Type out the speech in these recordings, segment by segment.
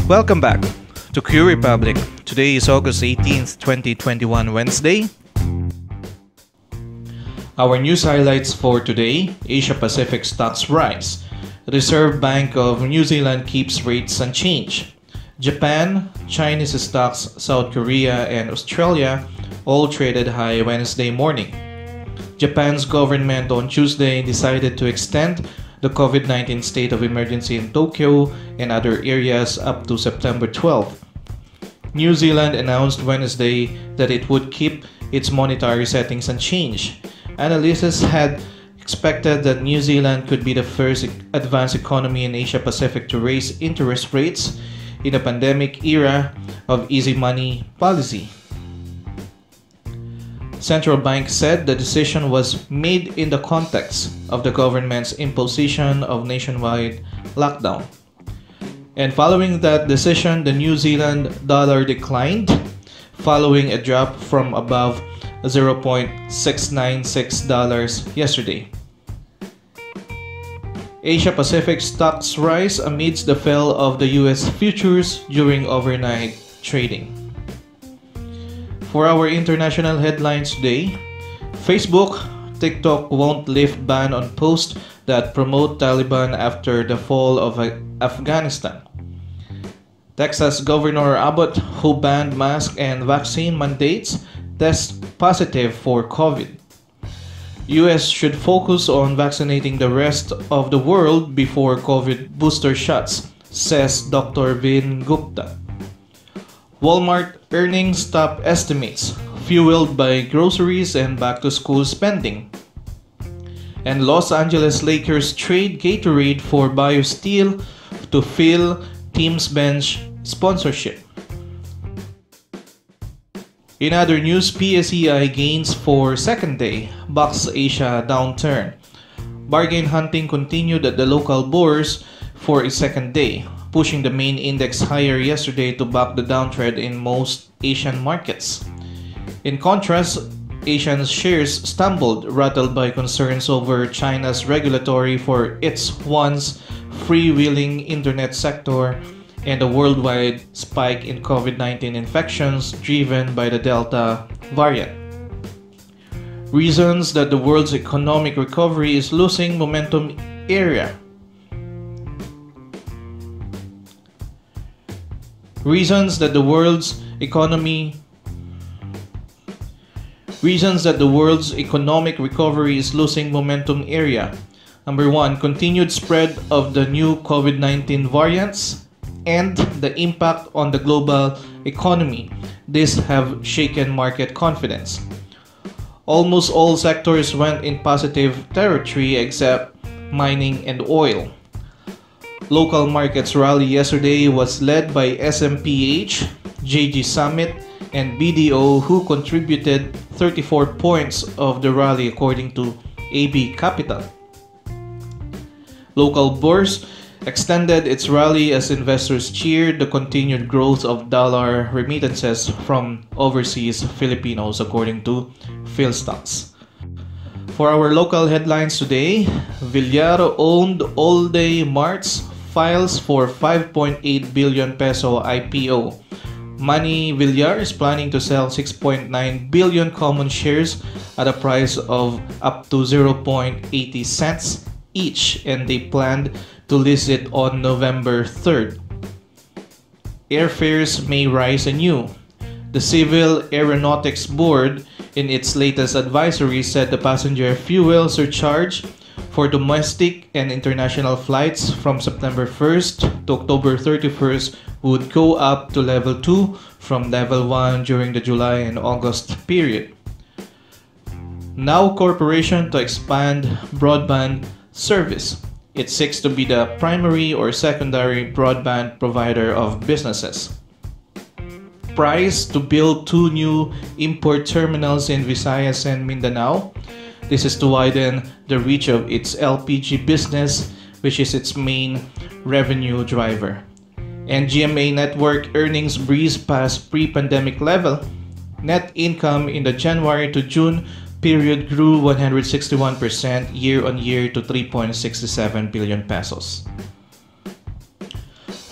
Welcome back to QrepubliC. Today is August 18th, 2021, Wednesday. Our news highlights for today: Asia Pacific stocks rise. Reserve Bank of New Zealand keeps rates unchanged. Japan, Chinese stocks, South Korea, and Australia all traded high Wednesday morning. Japan's government on Tuesday decided to extend the COVID-19 state of emergency in Tokyo and other areas up to September 12th. New Zealand announced Wednesday that it would keep its monetary settings unchanged. Analysts had expected that New Zealand could be the first advanced economy in Asia Pacific to raise interest rates in a pandemic era of easy money policy. Central Bank said the decision was made in the context of the government's imposition of nationwide lockdown. And following that decision, the New Zealand dollar declined, following a drop from above $0.696 yesterday. Asia Pacific stocks rise amidst the fall of the US futures during overnight trading. For our international headlines today: Facebook, TikTok won't lift ban on posts that promote Taliban after the fall of Afghanistan. Texas Governor Abbott, who banned mask and vaccine mandates, tests positive for COVID. US should focus on vaccinating the rest of the world before COVID booster shots, says Dr. Vin Gupta. Walmart earnings top estimates, fueled by groceries and back-to-school spending. And Los Angeles Lakers trade Gatorade for BioSteel to fill team's bench sponsorship. In other news, PSEI gains for second day, Box Asia downturn. Bargain hunting continued at the local bourse for a second day, pushing the main index higher yesterday to back the downtrend in most Asian markets. In contrast, Asian shares stumbled, rattled by concerns over China's regulatory for its once freewheeling internet sector and a worldwide spike in COVID-19 infections driven by the Delta variant. Reasons that the world's economic recovery is losing momentum area. Reasons that the world's economic recovery is losing momentum area. Number 1, continued spread of the new COVID-19 variants and the impact on the global economy. These have shaken market confidence. Almost all sectors went in positive territory except mining and oil. Local markets rally yesterday was led by SMPH, JG Summit, and BDO, who contributed 34 points of the rally according to AB Capital. Local bourse extended its rally as investors cheered the continued growth of dollar remittances from overseas Filipinos, according to PhilStocks. For our local headlines today, Villar-owned AllDayMarts files for 5.8 billion peso IPO. Money Villar is planning to sell 6.9 billion common shares at a price of up to 0.80 cents each, and they planned to list it on November 3rd. Airfares may rise anew. The Civil Aeronautics Board, in its latest advisory, said the passenger fuel surcharge for domestic and international flights from September 1st to October 31st would go up to level 2 from level 1 during the July and August period. Now Corporation to expand broadband service. It seeks to be the primary or secondary broadband provider of businesses. Price to build 2 new import terminals in Visayas and Mindanao. This is to widen the reach of its LPG business, which is its main revenue driver. And GMA Network earnings breezed past pre-pandemic level. Net income in the January to June period grew 161% year-on-year to 3.67 billion pesos.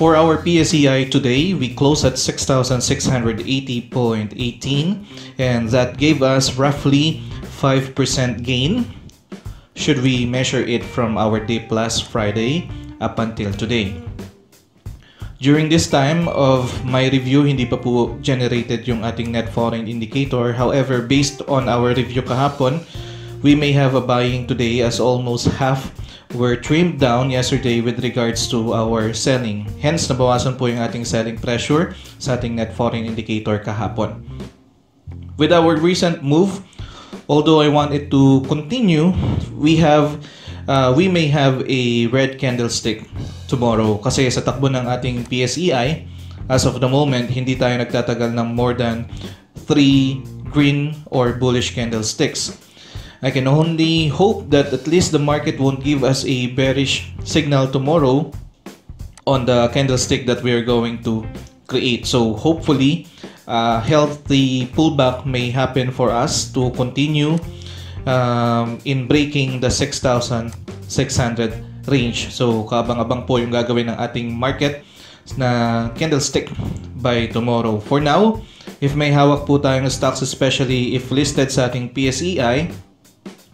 For our PSEI today, we closed at 6,680.18, and that gave us roughly 5% gain should we measure it from our dip last Friday up until today. During this time of my review, hindi pa po generated yung ating net foreign indicator. However, based on our review kahapon, we may have a buying today as almost half were trimmed down yesterday with regards to our selling. Hence, nabawasan po yung ating selling pressure sa ating net foreign indicator kahapon. With our recent move, although I want it to continue, we may have a red candlestick tomorrow kasi sa takbo ng ating PSEI, as of the moment, hindi tayo nagtatagal ng more than 3 green or bullish candlesticks. I can only hope that at least the market won't give us a bearish signal tomorrow on the candlestick that we are going to create. So hopefully, healthy pullback may happen for us to continue in breaking the 6,600 range. So kaabang-abang po yung gagawin ng ating market na candlestick by tomorrow. For now, if may hawak po tayong stocks, especially if listed sa ating PSEI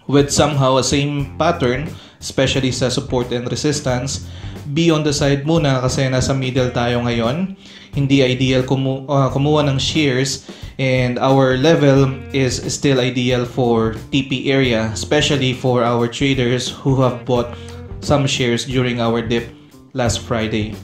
with somehow a same pattern, especially sa support and resistance, be on the side muna kasi nasa middle tayo ngayon. Hindi ideal kumuha ng shares, and our level is still ideal for TP area, especially for our traders who have bought some shares during our dip last Friday.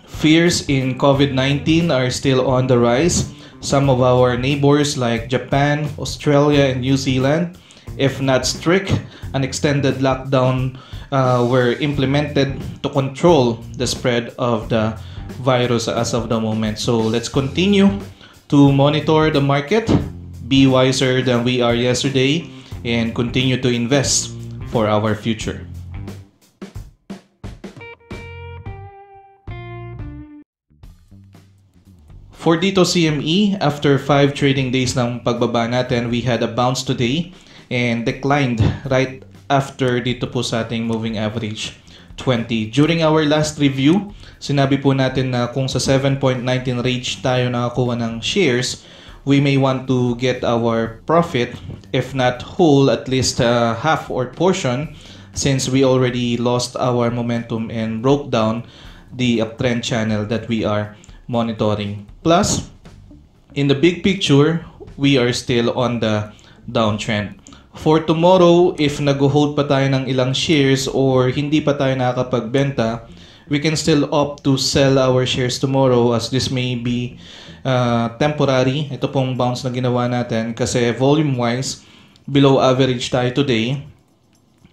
Fears in COVID-19 are still on the rise. Some of our neighbors like Japan, Australia, and New Zealand, if not strict, an extended lockdown were implemented to control the spread of the virus as of the moment. So let's continue to monitor the market, be wiser than we are yesterday, and continue to invest for our future. For dito CME, after 5 trading days ng pagbaba natin, we had a bounce today and declined right after dito po sa ating moving average 20. During our last review, sinabi po natin na kung sa 7.19 range tayo nakakuha ng shares, we may want to get our profit, if not whole, at least half or portion, since we already lost our momentum and broke down the uptrend channel that we are monitoring. Plus, in the big picture, we are still on the downtrend. For tomorrow, if nag-hold pa tayo ng ilang shares or hindi pa tayo nakakapagbenta, we can still opt to sell our shares tomorrow, as this may be temporary. Ito pong bounce na ginawa natin kasi volume-wise, below average tayo today.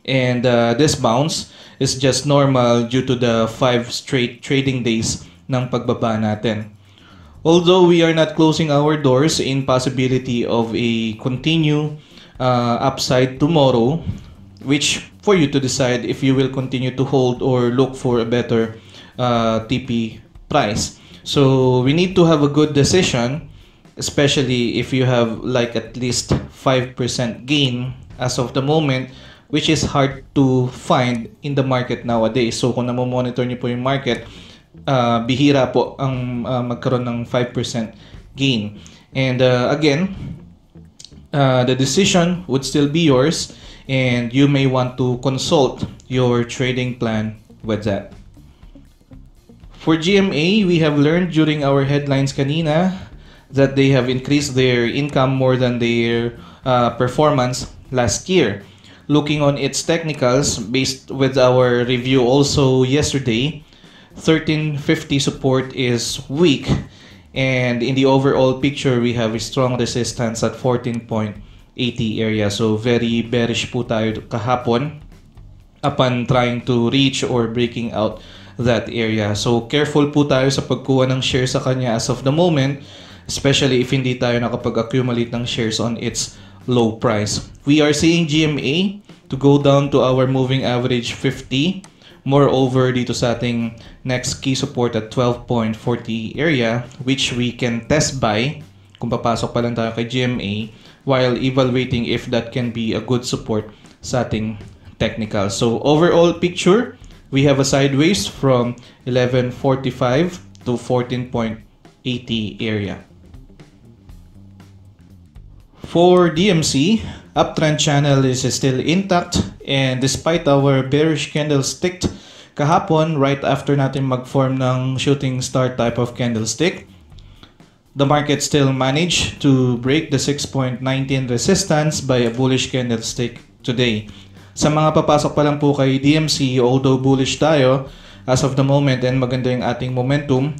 And this bounce is just normal due to the 5 straight trading days ng pagbaba natin. Although we are not closing our doors in possibility of a continue upside tomorrow, which for you to decide if you will continue to hold or look for a better TP price. So we need to have a good decision, especially if you have like at least 5% gain as of the moment, which is hard to find in the market nowadays. So kung namomonitor niyo po yung market, bihira po ang magkaroon ng 5% gain. And again, the decision would still be yours, and you may want to consult your trading plan with that. For GMA, we have learned during our headlines kanina that they have increased their income more than their performance last year. Looking on its technicals, based with our review also yesterday, 1350 support is weak, and in the overall picture we have a strong resistance at 14.80 area. So very bearish po tayo kahapon upon trying to reach or breaking out that area. So careful po tayo sa pagkuha ng shares sa kanya as of the moment, especially if hindi tayo nakapag-accumulate ng shares on its low price. We are seeing GMA to go down to our moving average 50. Moreover, dito sa ating next key support at 12.40 area, which we can test by kung papasok pa lang tayo kay GMA while evaluating if that can be a good support sa ating technical. So overall picture, we have a sideways from 11.45 to 14.80 area. For DMC, uptrend channel is still intact, and despite our bearish candlestick kahapon right after natin mag-form ng shooting star type of candlestick, the market still managed to break the 6.19 resistance by a bullish candlestick today. Sa mga papasok pa lang po kay DMC, although bullish tayo as of the moment and maganda yung ating momentum,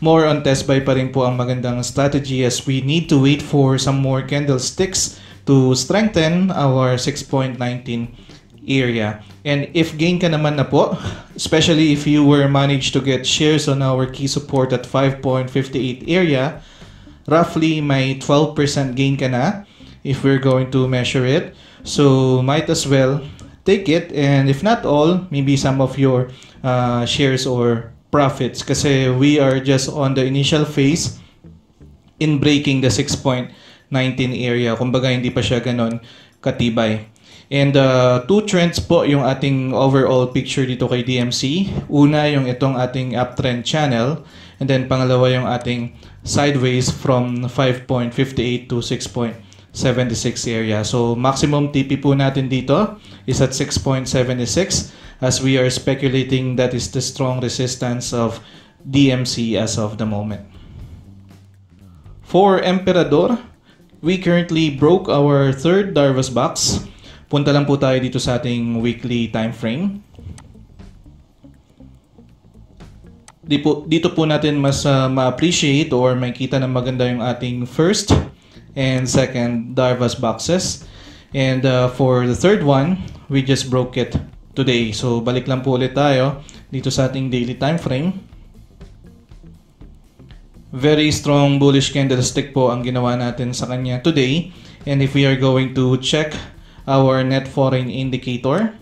more on test buy pa rin po ang magandang strategy as we need to wait for some more candlesticks to strengthen our 6.19 area. And if gain ka naman na po, especially if you were managed to get shares on our key support at 5.58 area, roughly may 12% gain ka na if we're going to measure it. So might as well take it, and if not all, maybe some of your shares or profits, kasi we are just on the initial phase in breaking the 6.19 area. Kumbaga hindi pa siya ganon katibay. And two trends po yung ating overall picture dito kay DMC. Una yung itong ating uptrend channel, and then pangalawa yung ating sideways from 5.58 to 6.76 area. So maximum TP po natin dito is at 6.76 as we are speculating that is the strong resistance of DMC as of the moment. For Emperador, we currently broke our third Darvas box. Punta lang po tayo dito sa ating weekly time frame. Dito po natin mas ma-appreciate or makita na maganda yung ating first and second Darvas boxes. And for the third one, we just broke it today. So balik lang po ulit tayo dito sa ating daily time frame. Very strong bullish candlestick po ang ginawa natin sa kanya today. And if we are going to check our net foreign indicator,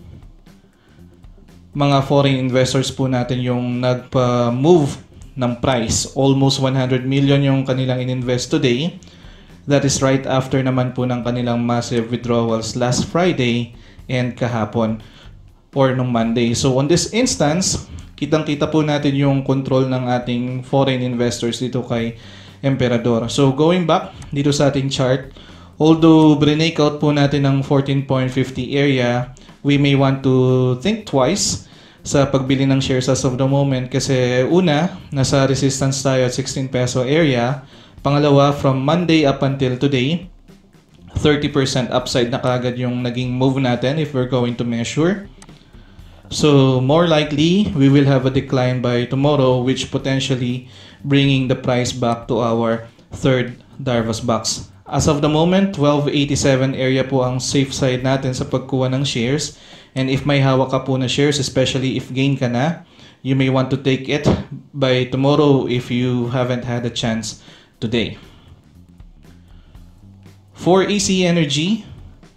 mga foreign investors po natin yung nagpa-move ng price. Almost 100 million yung kanilang in-invest today. That is right after naman po ng kanilang massive withdrawals last Friday and kahapon or nung Monday. So on this instance, kitang-kita po natin yung control ng ating foreign investors dito kay Emperador. So going back dito sa ating chart, although break out po natin ng 14.50 area, we may want to think twice sa pagbili ng shares as of the moment, kasi una, nasa resistance tayo at 16 peso area. Pangalawa, from Monday up until today, 30% upside na kagad yung naging move natin if we're going to measure. So more likely, we will have a decline by tomorrow, which potentially bringing the price back to our third Darvas box. As of the moment, 1287 area po ang safe side natin sa pagkuha ng shares. And if may hawak ka po na shares, especially if gain ka na, you may want to take it by tomorrow if you haven't had a chance today. For ACEN,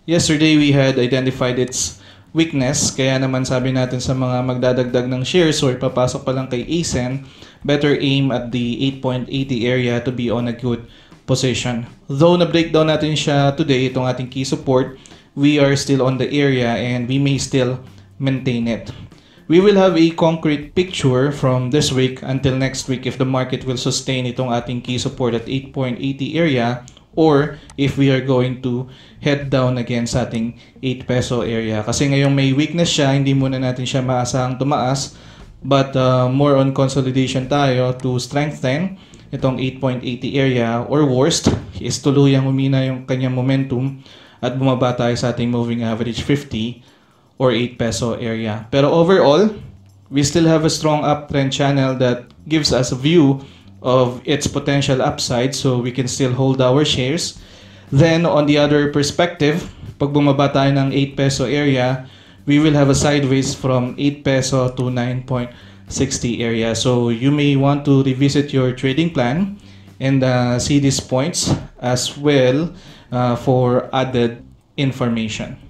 yesterday we had identified its weakness, kaya naman sabi natin sa mga magdadagdag ng shares or papasok pa lang kay ACEN, better aim at the 8.80 area to be on a good position. Though na-breakdown natin siya today, itong ating key support, we are still on the area and we may still maintain it. We will have a concrete picture from this week until next week if the market will sustain itong ating key support at 8.80 area, or if we are going to head down again sa ating 8 peso area. Kasi ngayong may weakness siya, hindi muna natin siya maasahang tumaas, but more on consolidation tayo to strengthen itong 8.80 area, or worst is tuluyang humina yung kanyang momentum at bumaba tayo sa ating moving average 50 or 8 peso area. Pero overall, we still have a strong uptrend channel that gives us a view of its potential upside, so we can still hold our shares. Then on the other perspective, pag bumaba tayo ng 8 peso area, we will have a sideways from 8 peso to 9.60 area. So you may want to revisit your trading plan and see these points as well for added information.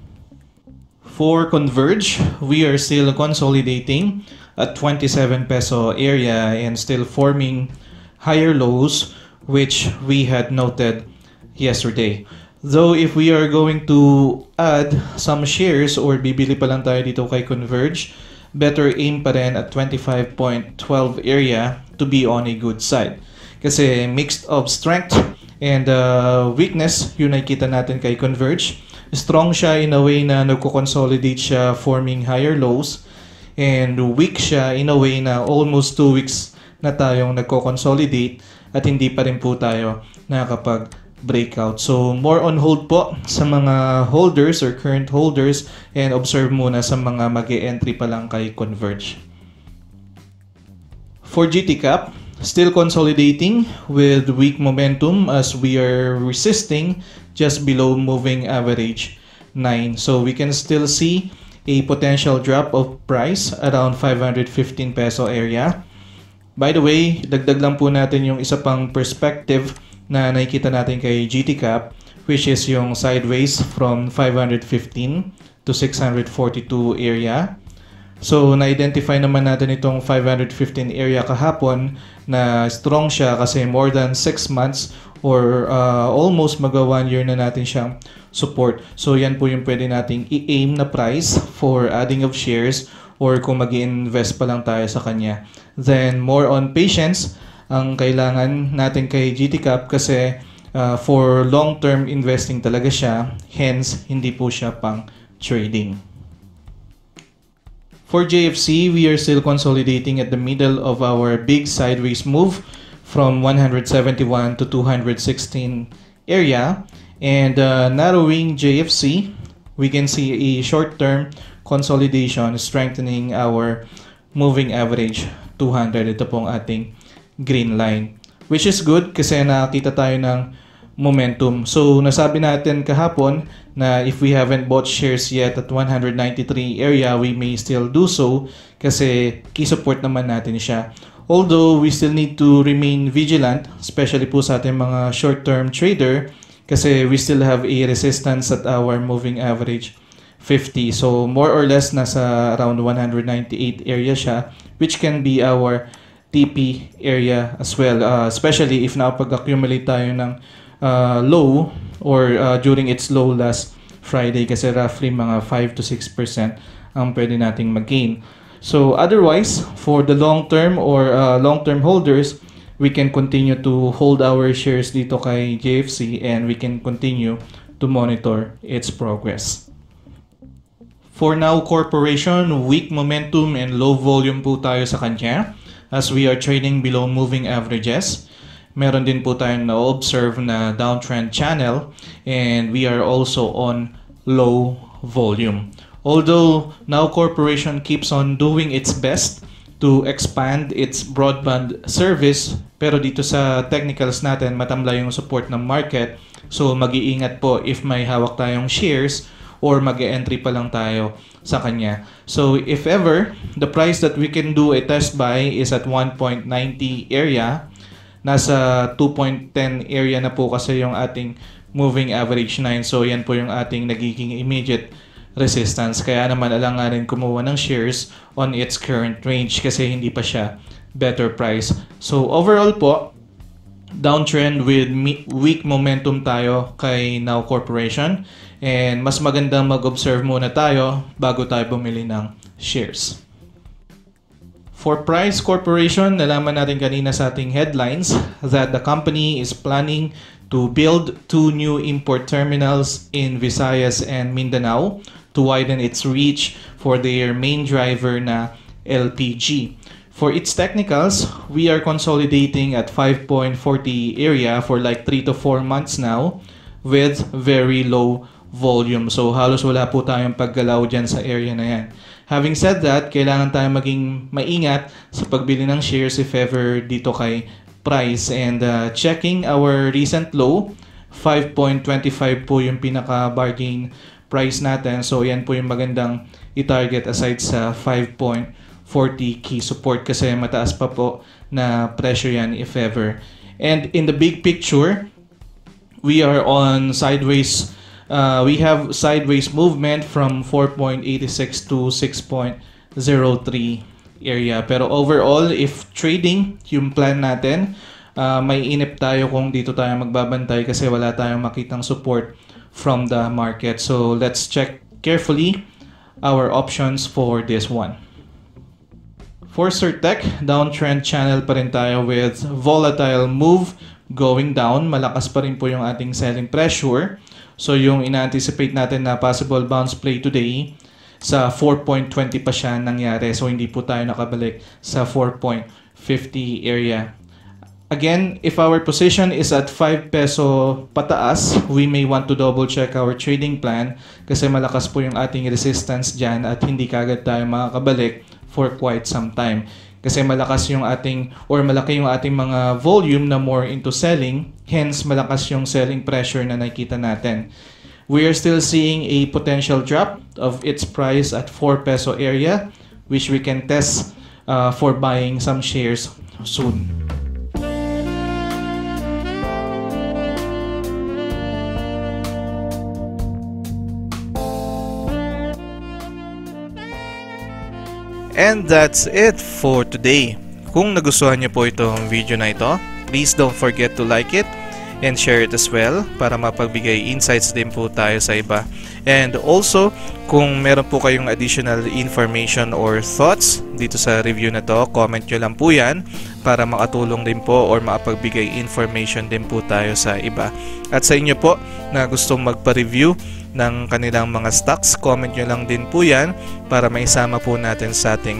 For Converge, we are still consolidating at 27 peso area and still forming higher lows, which we had noted yesterday. Though if we are going to add some shares or bibili pa lang tayo dito kay Converge, better aim pa rin at 25.12 area to be on a good side. Kasi mixed of strength and weakness, yun nakikita natin kay Converge. Strong siya in a way na nagko-consolidate siya forming higher lows, and weak siya in a way na almost 2 weeks na tayong nagko-consolidate at hindi pa rin po tayo nakakapag-breakout. So more on hold po sa mga holders or current holders, and observe muna sa mga mag-e-entry pa lang kay Converge. For GTCAP, still consolidating with weak momentum as we are resisting just below moving average 9. So we can still see a potential drop of price around 515 peso area. By the way, dagdag lang po natin yung isa pang perspective na nakikita natin kay GTCAP, which is yung sideways from 515 to 642 area. So, na-identify naman natin itong 515 area kahapon na strong siya kasi more than 6 months or almost mag 1 year na natin siyang support. So, yan po yung pwede nating i-aim na price for adding of shares or kung mag-i-invest pa lang tayo sa kanya. Then, more on patience ang kailangan natin kay GTCAP kasi for long-term investing talaga siya. Hence, hindi po siya pang trading. For JFC, we are still consolidating at the middle of our big sideways move from 171 to 216 area, and narrowing JFC, we can see a short-term consolidation strengthening our moving average 200. Ito pong ating green line, which is good kasi nakakita tayo ng momentum. So nasabi natin kahapon na if we haven't bought shares yet at 193 area, we may still do so kasi key support naman natin siya. Although we still need to remain vigilant, especially po sa ating mga short-term trader kasi we still have a resistance at our moving average 50. So more or less nasa around 198 area siya, which can be our TP area as well, especially if napag-accumulate tayo ng low or during its low last Friday kasi roughly mga 5 to 6% ang pwede nating mag-gain. So otherwise, for the long term or long-term holders, we can continue to hold our shares dito kay JFC and we can continue to monitor its progress. For Now Corporation, weak momentum and low volume po tayo sa kanya as we are trading below moving averages. Meron din po tayong na-observe na downtrend channel and we are also on low volume. Although Now Corporation keeps on doing its best to expand its broadband service, pero dito sa technicals natin matamlay yung support ng market. So mag-iingat po if may hawak tayong shares or mag-e-entry pa lang tayo sa kanya. So if ever, the price that we can do a test buy is at 1.90 area. Nasa 2.10 area na po kasi yung ating moving average 9. So yan po yung ating nagiging immediate resistance. Kaya naman alanganin kumuha ng shares on its current range kasi hindi pa siya better price. So overall po, downtrend with weak momentum tayo kay Now Corporation. And mas magandang mag-observe muna tayo bago tayo bumili ng shares. For Price Corporation, nalaman natin kanina sa ating headlines that the company is planning to build 2 new import terminals in Visayas and Mindanao to widen its reach for their main driver na LPG. For its technicals, we are consolidating at 5.40 area for like 3 to 4 months now with very low volume. So halos wala po tayong paggalaw dyan sa area na yan. Having said that, kailangan tayo maging maingat sa pagbili ng shares if ever dito kay Price. And checking our recent low, 5.25 po yung pinaka-bargain price natin. So yan po yung magandang i-target aside sa 5.40 key support kasi mataas pa po na pressure yan if ever. And in the big picture, we are on sideways. We have sideways movement from 4.86 to 6.03 area. Pero overall, if trading yung plan natin, may inip tayo kung dito tayo magbabantay kasi wala tayong makitang support from the market. So let's check carefully our options for this one. For Surtech, downtrend channel pa rin tayo with volatile move going down. Malakas pa rin po yung ating selling pressure. So yung ina-anticipate natin na possible bounce play today, sa 4.20 pa siya nangyari. So hindi po tayo nakabalik sa 4.50 area. Again, if our position is at 5 peso pataas, we may want to double check our trading plan kasi malakas po yung ating resistance dyan at hindi kagad tayo makakabalik for quite some time. Kasi malakas yung ating or malaki yung ating mga volume na more into selling, hence malakas yung selling pressure na nakikita natin. We are still seeing a potential drop of its price at 4 peso area, which we can test for buying some shares soon. And that's it for today. Kung nagustuhan niyo po itong video na ito, please don't forget to like it and share it as well para mapagbigay insights din po tayo sa iba. And also, kung meron po kayong additional information or thoughts dito sa review na to, comment nyo lang po yan para makatulong din po or makapagbigay information din po tayo sa iba. At sa inyo po na gustong magpa-review ng kanilang mga stocks, comment nyo lang din po yan para maisama po natin sa ating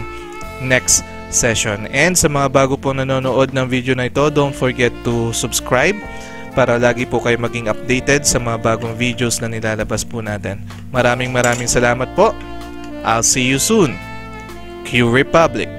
next session. And sa mga bago po nanonood ng video na ito, don't forget to subscribe para lagi po kayo maging updated sa mga bagong videos na nilalabas po natin. Maraming salamat po. I'll see you soon. QRepublic.